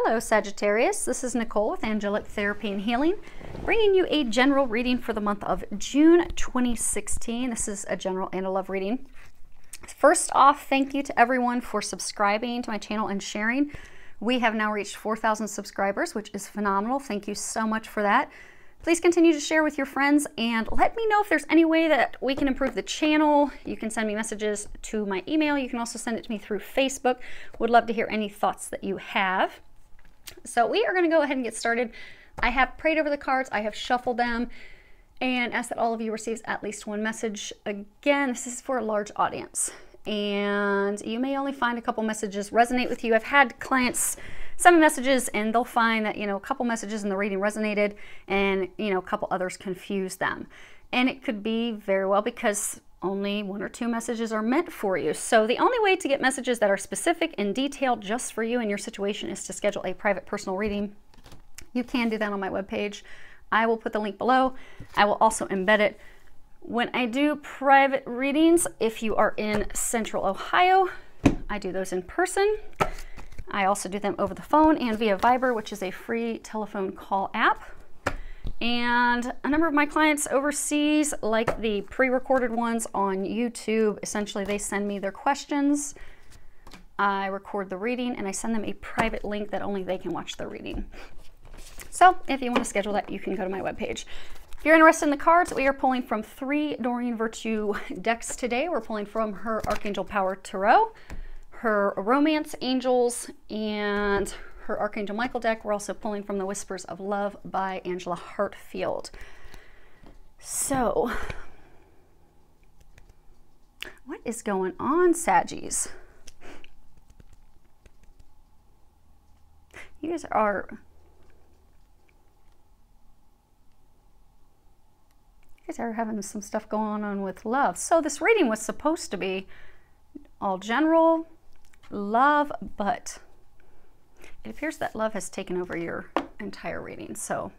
Hello Sagittarius, this is Nicole with Angelic Therapy and Healing, bringing you a general reading for the month of June 2016. This is a general and a love reading. First off, thank you to everyone for subscribing to my channel and sharing. We have now reached 4,000 subscribers, which is phenomenal. Thank you so much for that. Please continue to share with your friends and let me know if there's any way that we can improve the channel. You can send me messages to my email. You can also send it to me through Facebook. Would love to hear any thoughts that you have. So we are going to go ahead and get started. I have prayed over the cards. I have shuffled them and asked that all of you receive at least one message. Again, this is for a large audience and you may only find a couple messages resonate with you. I've had clients send me messages and they'll find that, a couple messages in the reading resonated and, a couple others confused them. And it could be very well because only one or two messages are meant for you. So the only way to get messages that are specific and detailed just for you and your situation is to schedule a private personal reading. You can do that on my webpage. I will put the link below. I will also embed it. When I do private readings, if you are in Central Ohio, I do those in person. I also do them over the phone and via Viber, which is a free telephone call app. And a number of my clients overseas like the pre-recorded ones on YouTube. Essentially, they send me their questions. I record the reading and I send them a private link that only they can watch the reading. So if you want to schedule that, you can go to my webpage. If you're interested in the cards, we are pulling from 3 Doreen Virtue decks today. We're pulling from her Archangel Power Tarot, her Romance Angels, and her Archangel Michael deck. We're also pulling from the Whispers of Love by Angela Hartfield. So, what is going on, Saggies? You guys are having some stuff going on with love. So this reading was supposed to be all general love, but it appears that love has taken over your entire reading. So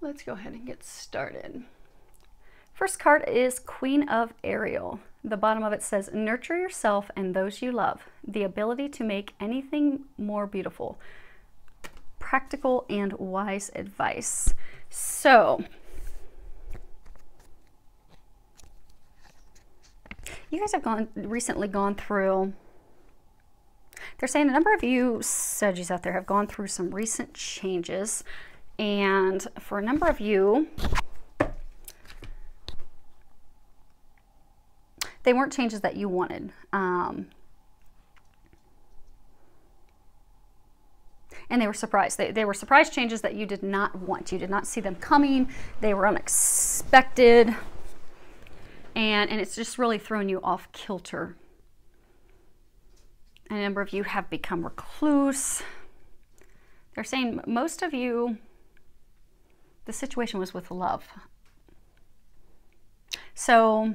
let's go ahead and get started. First card is Queen of Ariel. The bottom of it says, nurture yourself and those you love. The ability to make anything more beautiful. Practical and wise advice. So you guys have recently gone through, they're saying a number of you Saggies out there have gone through some recent changes, and for a number of you, they weren't changes that you wanted. And they were surprised. They were surprise changes that you did not want. You did not see them coming. They were unexpected. And it's just really thrown you off kilter. A number of you have become recluse. They're saying most of you, the situation was with love. So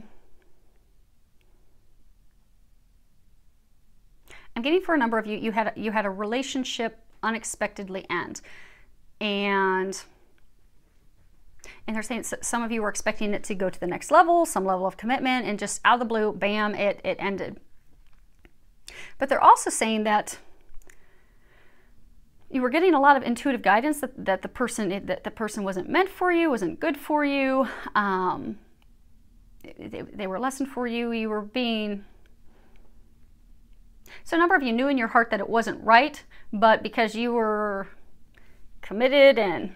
I'm getting for a number of you, you had a relationship unexpectedly end. And they're saying some of you were expecting it to go to the next level, some level of commitment, and just out of the blue, bam, it ended. But they're also saying that you were getting a lot of intuitive guidance that the person wasn't meant for you, wasn't good for you. They were a lesson for you. You were being... So a number of you knew in your heart that it wasn't right, but because you were committed and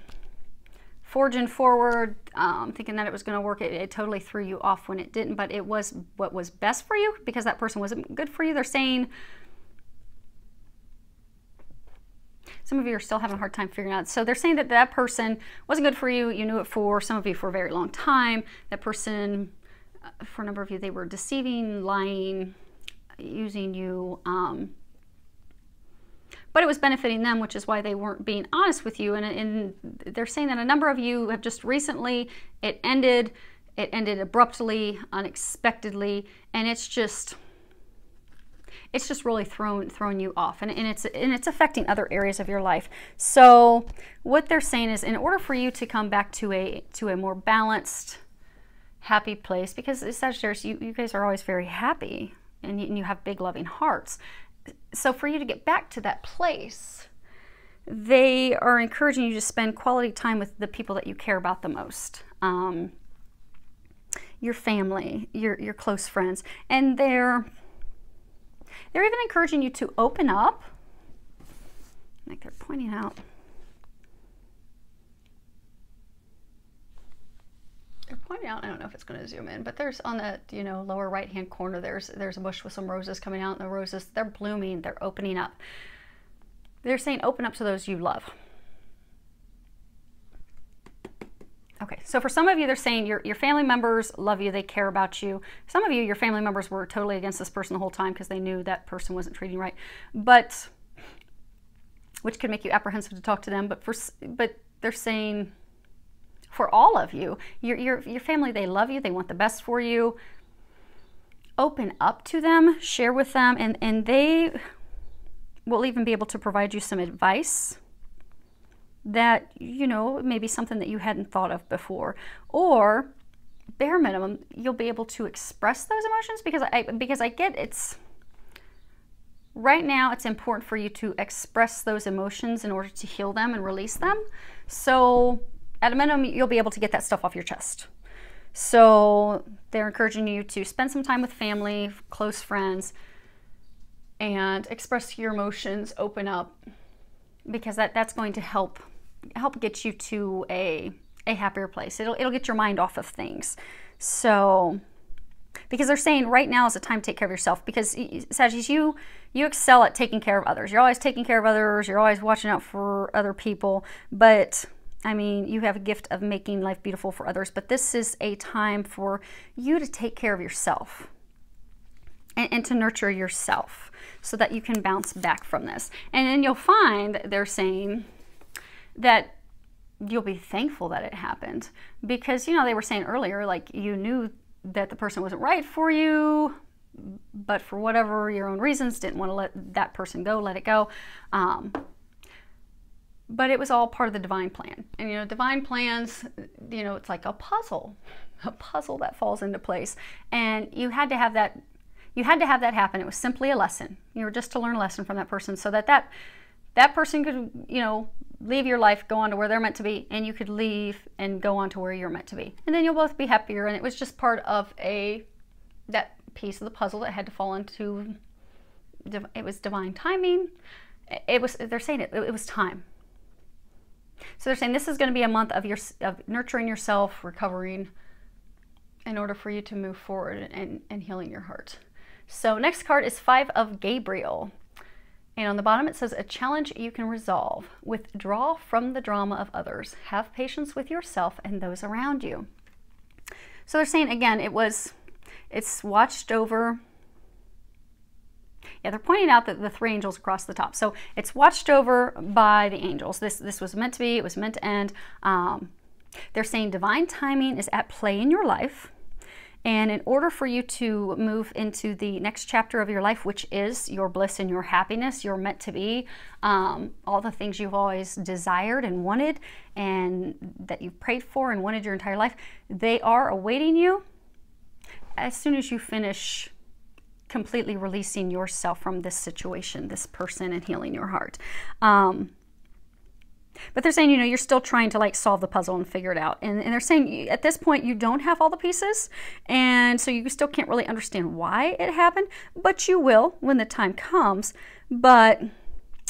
forging forward, thinking that it was going to work, it totally threw you off when it didn't, but it was what was best for you because that person wasn't good for you. They're saying some of you are still having a hard time figuring out. So they're saying that that person wasn't good for you. You knew it for some of you for a very long time. That person, for a number of you, they were deceiving, lying, using you, but it was benefiting them, which is why they weren't being honest with you. And they're saying that a number of you have just recently, it ended abruptly, unexpectedly, and it's just really thrown you off, and it's affecting other areas of your life. So what they're saying is, in order for you to come back to a more balanced, happy place, because Sagittarius, you guys are always very happy, and you have big loving hearts. So for you to get back to that place, they are encouraging you to spend quality time with the people that you care about the most. Your family, your close friends. And they're even encouraging you to open up. Like they're pointing out. I don't know if it's going to zoom in, but there's on the, you know, lower right hand corner, there's a bush with some roses coming out, and the roses, they're blooming, they're opening up. They're saying open up to those you love. Okay, so for some of you, they're saying your family members love you, they care about you. Some of you, your family members were totally against this person the whole time because they knew that person wasn't treating you right, but which could make you apprehensive to talk to them. But they're saying, for all of you, your family, they love you, they want the best for you. Open up to them, share with them, and they will even be able to provide you some advice that, you know, maybe something that you hadn't thought of before. Or, bare minimum, you'll be able to express those emotions, because I get it's, right now it's important for you to express those emotions in order to heal them and release them. So, at a minimum, you'll be able to get that stuff off your chest. So they're encouraging you to spend some time with family, close friends, and express your emotions, open up, because that's going to help get you to a happier place. It'll get your mind off of things. So, because they're saying right now is the time to take care of yourself, because Sagittarius, you excel at taking care of others. You're always taking care of others. You're always watching out for other people, but I mean, you have a gift of making life beautiful for others, but this is a time for you to take care of yourself and to nurture yourself so that you can bounce back from this. And then you'll find, they're saying, that you'll be thankful that it happened, because, you know, they were saying earlier, like, you knew that the person wasn't right for you, but for whatever your own reasons, didn't want to let that person go, let it go. But it was all part of the divine plan. And, you know, divine plans, you know, it's like a puzzle that falls into place. And you had to have that happen. It was simply a lesson. You were just to learn a lesson from that person, so that person could, you know, leave your life, go on to where they're meant to be, and you could leave and go on to where you're meant to be. And then you'll both be happier. And it was just part of that piece of the puzzle that had to fall into, it was divine timing. They're saying it was time. So they're saying this is going to be a month of nurturing yourself, recovering, in order for you to move forward and healing your heart. So next card is 5 of Gabriel. And on the bottom it says, a challenge you can resolve. Withdraw from the drama of others. Have patience with yourself and those around you. So they're saying, again, it's watched over. Yeah, they're pointing out that the 3 angels across the top. So it's watched over by the angels. This was meant to be. It was meant to end. They're saying divine timing is at play in your life. And in order for you to move into the next chapter of your life, which is your bliss and your happiness, you're meant to be, all the things you've always desired and wanted, and that you've prayed for and wanted your entire life, they are awaiting you as soon as you finish completely releasing yourself from this situation, this person, and healing your heart. But they're saying, you know, you're still trying to like solve the puzzle and figure it out. And they're saying at this point you don't have all the pieces, and so you still can't really understand why it happened, but you will when the time comes. But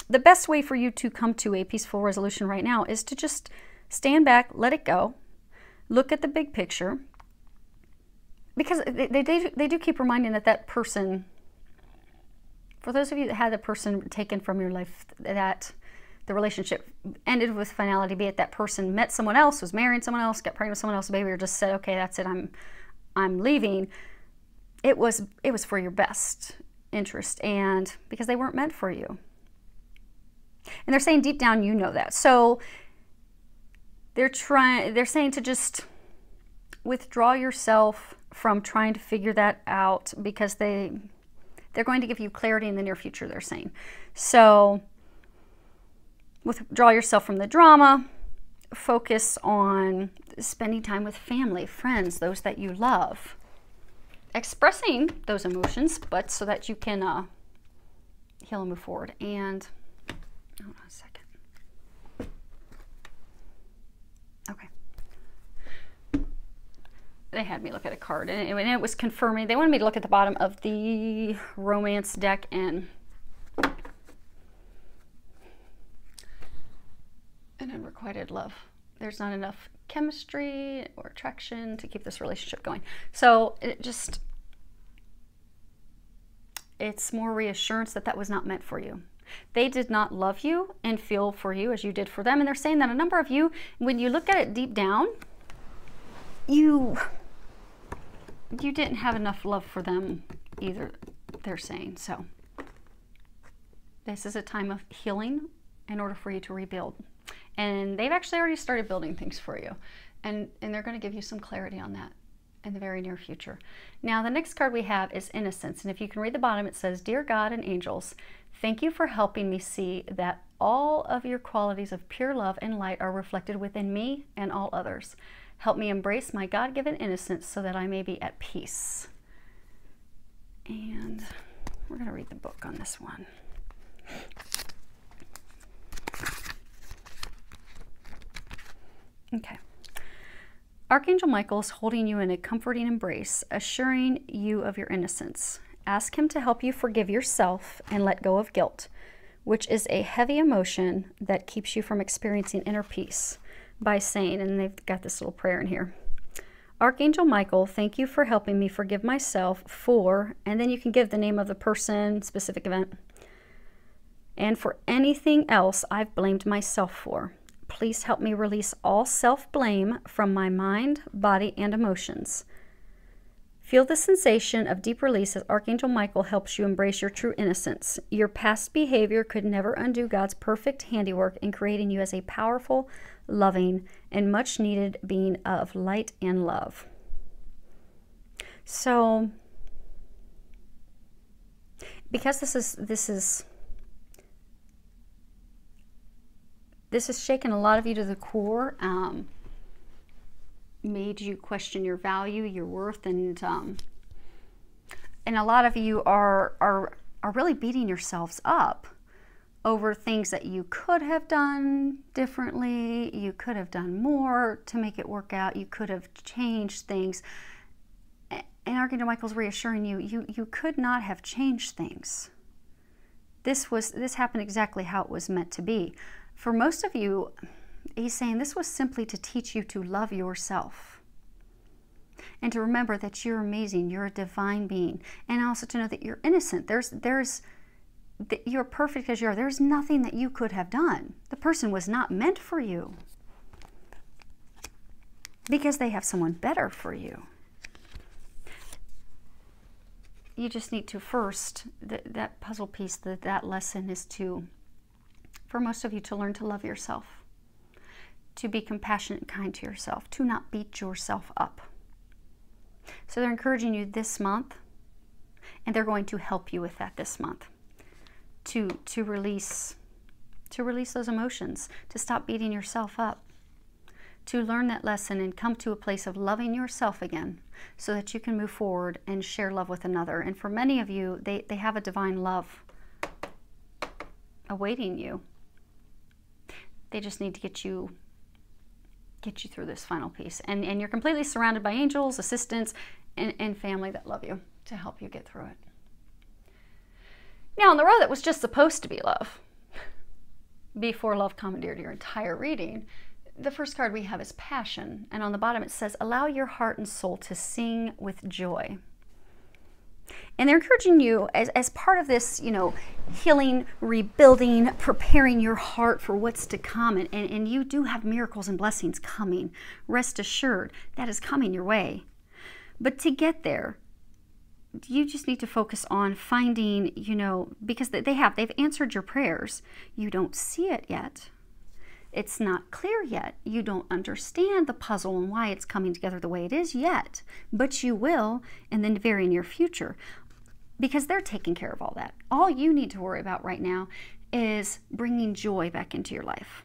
the best way for you to come to a peaceful resolution right now is to just stand back, let it go, look at the big picture. Because they do keep reminding that person, for those of you that had the person taken from your life, that the relationship ended with finality, be it that person met someone else, was marrying someone else, got pregnant with someone else, baby, or just said, okay, that's it, I'm leaving. It was for your best interest, and because they weren't meant for you. And they're saying deep down you know that. So they're saying to just withdraw yourself from trying to figure that out, because they're going to give you clarity in the near future, they're saying. So withdraw yourself from the drama, focus on spending time with family, friends, those that you love, expressing those emotions, but so that you can heal and move forward. And hold on a second. Okay. They had me look at a card, and it was confirming. They wanted me to look at the bottom of the romance deck, and unrequited love. There's not enough chemistry or attraction to keep this relationship going. So it's more reassurance that that was not meant for you. They did not love you and feel for you as you did for them. And they're saying that a number of you, when you look at it deep down, you didn't have enough love for them either, they're saying. So this is a time of healing in order for you to rebuild. And they've actually already started building things for you. And they're going to give you some clarity on that in the very near future. Now, the next card we have is Innocence. And if you can read the bottom, it says, Dear God and angels, thank you for helping me see that all of your qualities of pure love and light are reflected within me and all others. Help me embrace my God-given innocence so that I may be at peace. And we're going to read the book on this one. Okay. Archangel Michael is holding you in a comforting embrace, assuring you of your innocence. Ask him to help you forgive yourself and let go of guilt, which is a heavy emotion that keeps you from experiencing inner peace, by saying, and they've got this little prayer in here, Archangel Michael, thank you for helping me forgive myself for, and then you can give the name of the person, specific event, and for anything else I've blamed myself for. Please help me release all self-blame from my mind, body, and emotions. Feel the sensation of deep release as Archangel Michael helps you embrace your true innocence. Your past behavior could never undo God's perfect handiwork in creating you as a powerful, loving, and much-needed being of light and love. So, because this has shaken a lot of you to the core, made you question your value, your worth, and a lot of you are really beating yourselves up over things that you could have done differently. You could have done more to make it work out. You could have changed things. And Archangel Michael's reassuring you, you could not have changed things. This happened exactly how it was meant to be. For most of you, he's saying this was simply to teach you to love yourself and to remember that you're amazing, you're a divine being, and also to know that you're innocent. You're perfect as you are. There's nothing that you could have done. The person was not meant for you because they have someone better for you. You just need to first, that puzzle piece, that lesson is to, for most of you, to learn to love yourself, to be compassionate and kind to yourself, to not beat yourself up. So they're encouraging you this month, and they're going to help you with that this month, to release those emotions, to stop beating yourself up, to learn that lesson and come to a place of loving yourself again so that you can move forward and share love with another. And for many of you, they have a divine love awaiting you. They just need to get you through this final piece. And you're completely surrounded by angels, assistants, and family that love you to help you get through it. Now, on the road that was just supposed to be love, before love commandeered your entire reading, the first card we have is Passion. And on the bottom it says, allow your heart and soul to sing with joy. And they're encouraging you as part of this, healing, rebuilding, preparing your heart for what's to come. And you do have miracles and blessings coming. Rest assured, that is coming your way. But to get there, you just need to focus on finding, because they've answered your prayers. You don't see it yet. It's not clear yet. You don't understand the puzzle and why it's coming together the way it is yet. But you will in the very near future, because they're taking care of all that. All you need to worry about right now is bringing joy back into your life.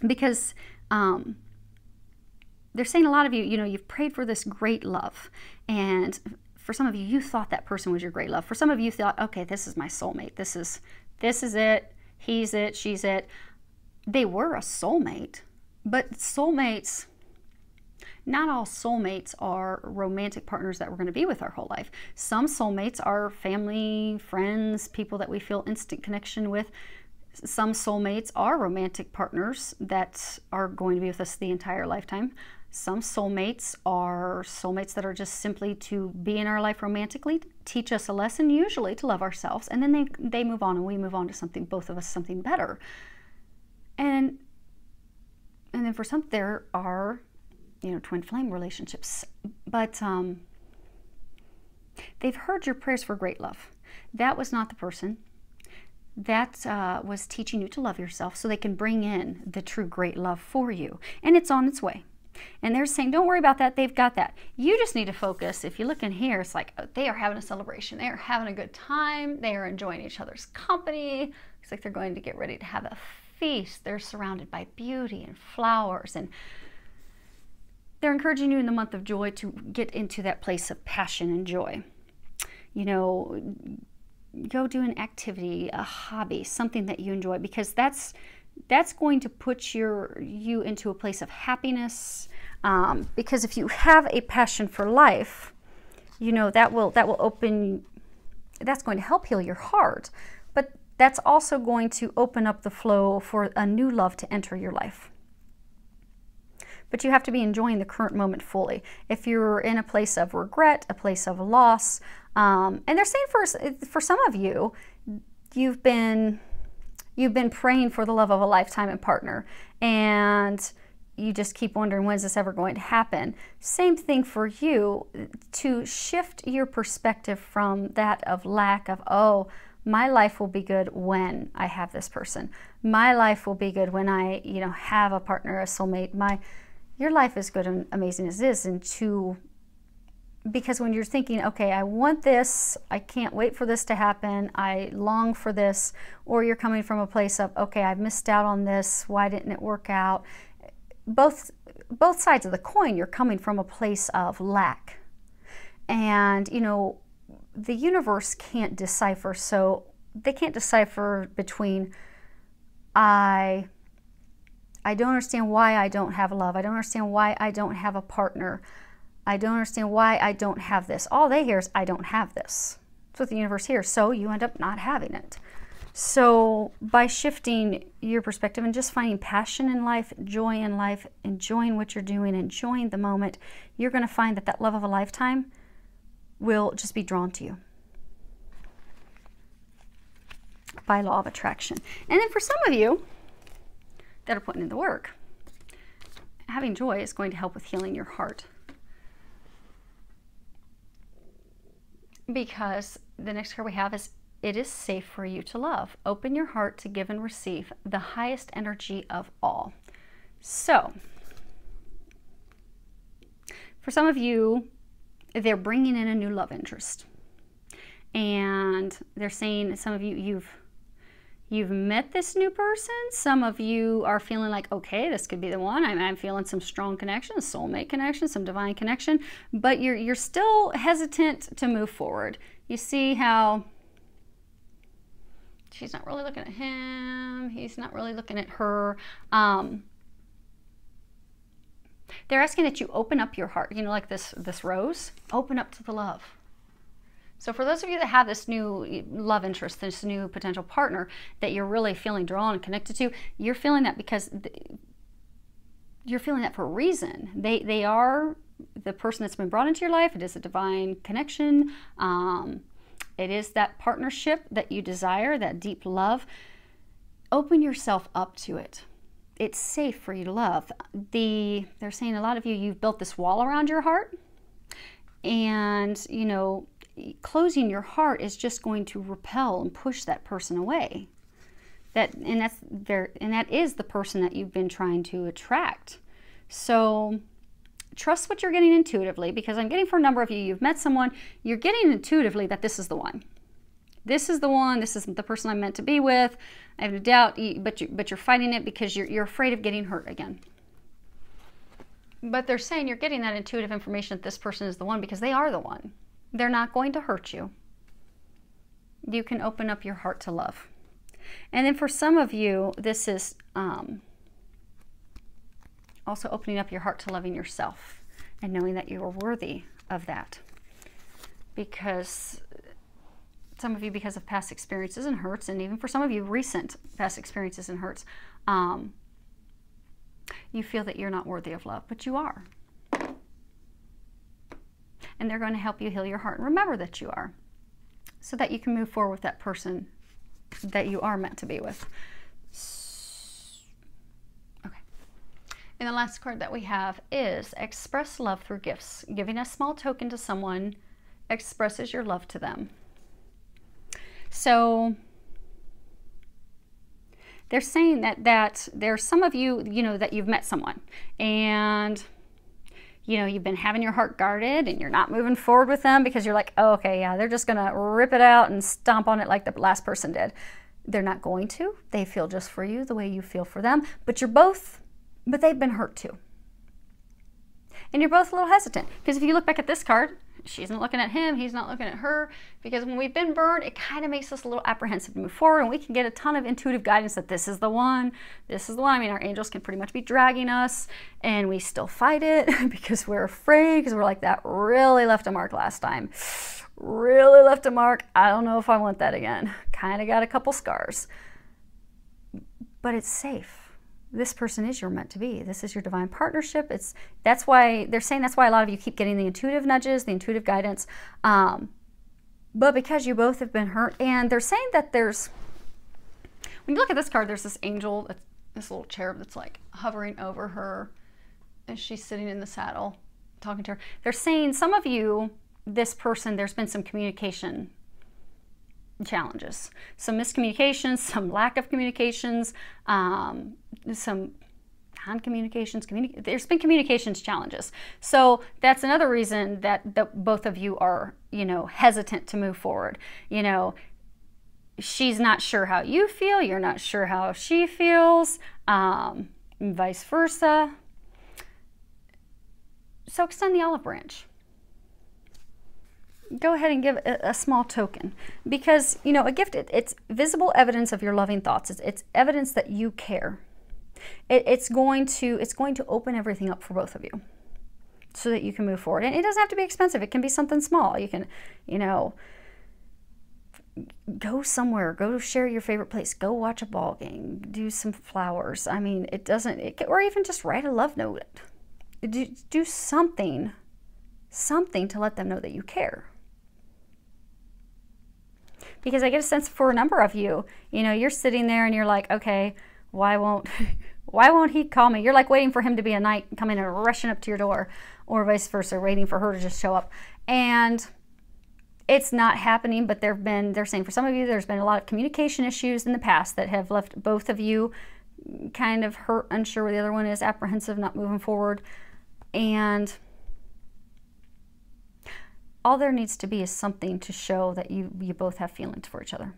Because they're saying a lot of you, you've prayed for this great love and For some of you, you thought that person was your great love. For some of you thought, okay, this is my soulmate. This is it. He's it. She's it. They were a soulmate, but soulmates, not all soulmates are romantic partners that we're going to be with our whole life. Some soulmates are family, friends, people that we feel instant connection with. Some soulmates are romantic partners that are going to be with us the entire lifetime. Some soulmates are soulmates that are just simply to be in our life romantically, teach us a lesson, usually to love ourselves, and then they move on and we move on to something, both of us, something better. And then for some, there are, you know, twin flame relationships, but they've heard your prayers for great love. That was not the person. That was teaching you to love yourself so they can bring in the true great love for you. And it's on its way. And they're saying, don't worry about that. They've got that. You just need to focus. If you look in here, it's like, oh, they are having a celebration. They are having a good time. They are enjoying each other's company. It's like they're going to get ready to have a feast. They're surrounded by beauty and flowers. And they're encouraging you in the month of joy to get into that place of passion and joy. You know, go do an activity, a hobby, something that you enjoy, because that's going to put you into a place of happiness. Because if you have a passion for life, you know, that will open, that's going to help heal your heart. But that's also going to open up the flow for a new love to enter your life. But you have to be enjoying the current moment fully. If you're in a place of regret, a place of loss, and they're saying for some of you, you've been praying for the love of a lifetime and partner, and you just keep wondering, when's this ever going to happen? Same thing for you, to shift your perspective from that of lack of, oh, my life will be good when I have this person. My life will be good when I, you know, have a partner, a soulmate. Your life is good and amazing as it is, because when you're thinking, okay, I want this, I can't wait for this to happen, I long for this, or you're coming from a place of, okay, I've missed out on this, why didn't it work out? Both sides of the coin, you're coming from a place of lack. And, you know, the universe can't decipher, so they can't decipher between I don't understand why I don't have love, I don't understand why I don't have a partner, I don't understand why I don't have this. All they hear is, I don't have this. That's what the universe hears. So you end up not having it. So by shifting your perspective and just finding passion in life, joy in life, enjoying what you're doing, enjoying the moment, you're going to find that that love of a lifetime will just be drawn to you by law of attraction. And then for some of you that are putting in the work, having joy is going to help with healing your heart. Because the next card we have is, it is safe for you to love. Open your heart to give and receive the highest energy of all. So, for some of you, they're bringing in a new love interest. And they're saying, some of you, you've met this new person. Some of you are feeling like, okay, this could be the one. I'm feeling some strong connection, a soulmate connection, some divine connection, but you're still hesitant to move forward. You see how she's not really looking at him. He's not really looking at her. They're asking that you open up your heart. You know, like this rose, open up to the love. So for those of you that have this new love interest, this new potential partner that you're really feeling drawn and connected to, you're feeling that because you're feeling that for a reason. They are the person that's been brought into your life. It is a divine connection. It is that partnership that you desire, that deep love. Open yourself up to it. It's safe for you to love. They're saying a lot of you, you've built this wall around your heart, and, you know, closing your heart is just going to repel and push that person away. That is the person that you've been trying to attract. So trust what you're getting intuitively, because I'm getting for a number of you, you've met someone, you're getting intuitively that this is the one. This is the one, this is the person I'm meant to be with. I have no doubt, but you're fighting it because you're afraid of getting hurt again. But they're saying you're getting that intuitive information that this person is the one because they are the one. They're not going to hurt you. You can open up your heart to love. And then for some of you, this is also opening up your heart to loving yourself and knowing that you are worthy of that. Because some of you, because of past experiences and hurts, and even for some of you, recent past experiences and hurts, you feel that you're not worthy of love, but you are. And they're going to help you heal your heart and remember that you are, so that you can move forward with that person that you are meant to be with. Okay. And the last card that we have is express love through gifts. Giving a small token to someone expresses your love to them. So they're saying that there's some of you, that you've met someone and you've been having your heart guarded and you're not moving forward with them because you're like, oh, okay, yeah, they're just going to rip it out and stomp on it like the last person did. They're not going to. They feel just for you the way you feel for them, but they've been hurt too. And you're both a little hesitant because if you look back at this card, she's not looking at him, he's not looking at her, because when we've been burned, it kind of makes us a little apprehensive to move forward, and we can get a ton of intuitive guidance that this is the one, this is the one. I mean, our angels can pretty much be dragging us, and we still fight it because we're afraid, because we're like, that really left a mark last time. Really left a mark. I don't know if I want that again. Kind of got a couple scars. But it's safe. This person is your meant to be. This is your divine partnership. That's why they're saying, that's why a lot of you keep getting the intuitive nudges, the intuitive guidance. But because you both have been hurt, and they're saying that when you look at this card, there's this angel, this little cherub that's like hovering over her as she's sitting in the saddle talking to her. They're saying some of you, this person, there's been some communication challenges, some miscommunications, some lack of communications, some non-communications. There's been communications challenges. So that's another reason that both of you are, hesitant to move forward. She's not sure how you feel. You're not sure how she feels, and vice versa. So extend the olive branch. Go ahead and give a small token, because a gift, it's visible evidence of your loving thoughts. It's evidence that you care. It's going to open everything up for both of you so that you can move forward. And it doesn't have to be expensive. It can be something small. You can go somewhere, go share your favorite place, go watch a ball game, do some flowers. I mean, or even just write a love note. Do something to let them know that you care. Because I get a sense for a number of you, you're sitting there and you're like, okay, why won't he call me? You're like waiting for him to be a knight coming and rushing up to your door, or vice versa, waiting for her to just show up. And it's not happening, but they're saying for some of you, there's been a lot of communication issues in the past that have left both of you kind of hurt, unsure where the other one is, apprehensive, not moving forward. And all there needs to be is something to show that you both have feelings for each other.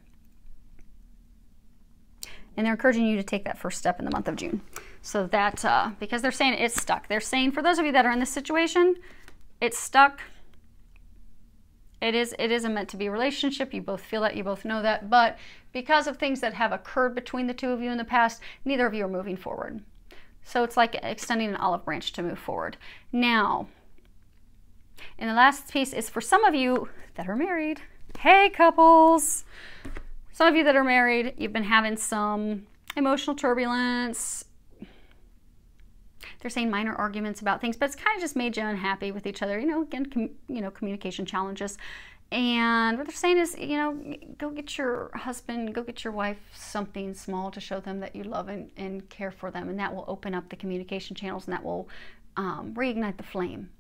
And they're encouraging you to take that first step in the month of June. So that, because they're saying it's stuck. They're saying for those of you that are in this situation, it's stuck. It is a meant to be relationship. You both feel that, you both know that. But because of things that have occurred between the two of you in the past, neither of you are moving forward. So it's like extending an olive branch to move forward. Now, and the last piece is for some of you that are married. Hey, couples. Some of you that are married, you've been having some emotional turbulence. They're saying minor arguments about things, but it's kind of just made you unhappy with each other. Again, communication challenges. And what they're saying is, go get your husband, go get your wife something small to show them that you love and care for them. And that will open up the communication channels, and that will reignite the flame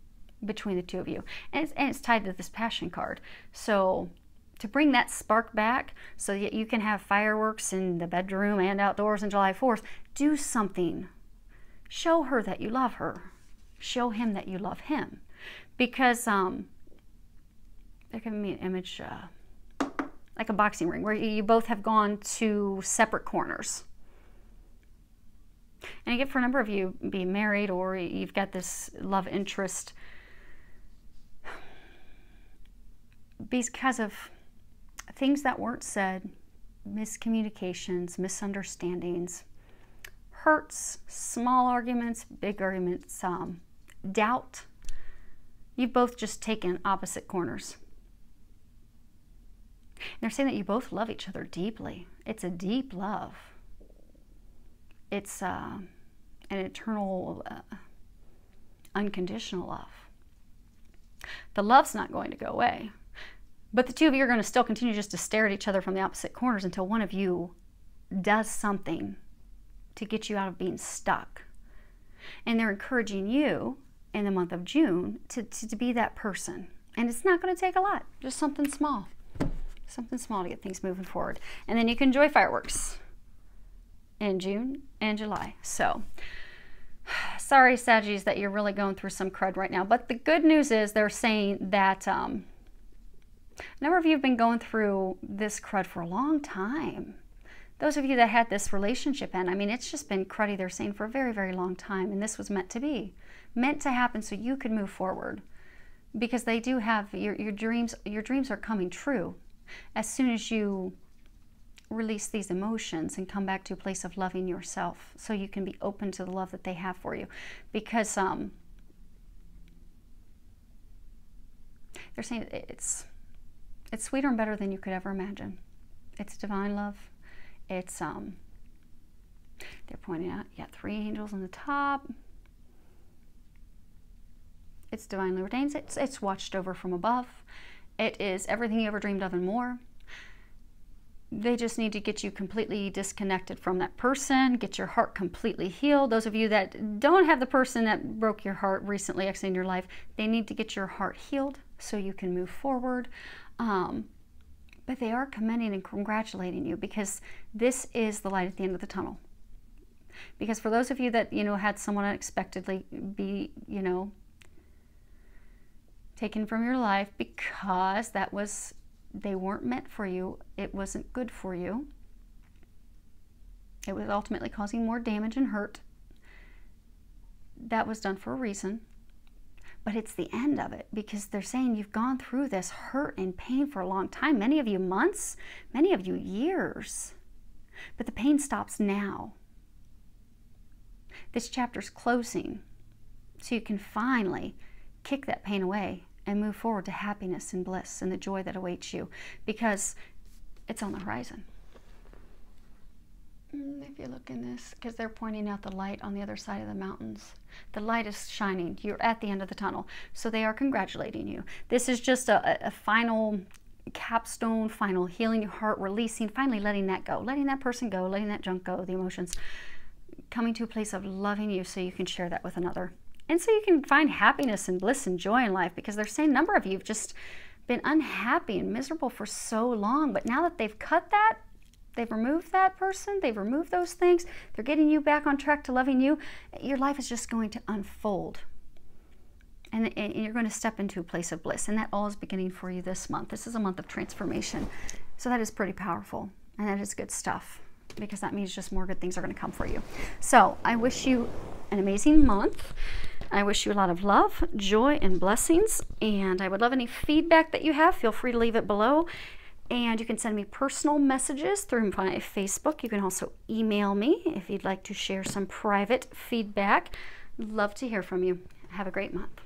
between the two of you. And it's tied to this passion card. So to bring that spark back so that you can have fireworks in the bedroom and outdoors on July 4th, do something. Show her that you love her. Show him that you love him. Because they're giving me an image like a boxing ring where you both have gone to separate corners. And again, for a number of you being married, or you've got this love interest, because of things that weren't said, miscommunications, misunderstandings, hurts, small arguments, big arguments, doubt. You've both just taken opposite corners. They're saying that you both love each other deeply. It's a deep love. It's an eternal, unconditional love. The love's not going to go away. But the two of you are going to still continue just to stare at each other from the opposite corners until one of you does something to get you out of being stuck. And they're encouraging you in the month of June to be that person. And it's not going to take a lot, just something small. Something small to get things moving forward. And then you can enjoy fireworks in June and July. So, sorry, Saggies, that you're really going through some crud right now. But the good news is they're saying that a number of you have been going through this crud for a long time. Those of you that had this relationship end, I mean, it's just been cruddy, they're saying, for a very, very long time. And this was meant to be. Meant to happen so you could move forward. Because they do have, your dreams are coming true as soon as you release these emotions and come back to a place of loving yourself, so you can be open to the love that they have for you. Because they're saying it's sweeter and better than you could ever imagine. It's divine love. It's they're pointing out, you got 3 angels on the top. It's divinely ordained. It's watched over from above. It is everything you ever dreamed of and more. They just need to get you completely disconnected from that person, get your heart completely healed. Those of you that don't have the person that broke your heart recently actually in your life, they need to get your heart healed so you can move forward. But they are commending and congratulating you, because this is the light at the end of the tunnel. Because for those of you that, had someone unexpectedly be, taken from your life because they weren't meant for you, it wasn't good for you, it was ultimately causing more damage and hurt. That was done for a reason. But it's the end of it, because they're saying you've gone through this hurt and pain for a long time. Many of you months, many of you years. But the pain stops now. This chapter's closing, so you can finally kick that pain away and move forward to happiness and bliss and the joy that awaits you, because it's on the horizon. If you look in this, because they're pointing out the light on the other side of the mountains. The light is shining. You're at the end of the tunnel. So they are congratulating you. This is just a final capstone, final healing your heart, releasing, finally letting that go, letting that person go, letting that junk go, the emotions, coming to a place of loving you so you can share that with another. And so you can find happiness and bliss and joy in life, because they're saying a number of you have just been unhappy and miserable for so long. But now that they've cut that, they've removed that person, they've removed those things, they're getting you back on track to loving you, your life is just going to unfold. And you're going to step into a place of bliss. And that all is beginning for you this month. This is a month of transformation. So that is pretty powerful. And that is good stuff, because that means just more good things are going to come for you. So I wish you an amazing month. I wish you a lot of love, joy, and blessings. And I would love any feedback that you have. Feel free to leave it below. And you can send me personal messages through my Facebook. You can also email me if you'd like to share some private feedback. Love to hear from you. Have a great month.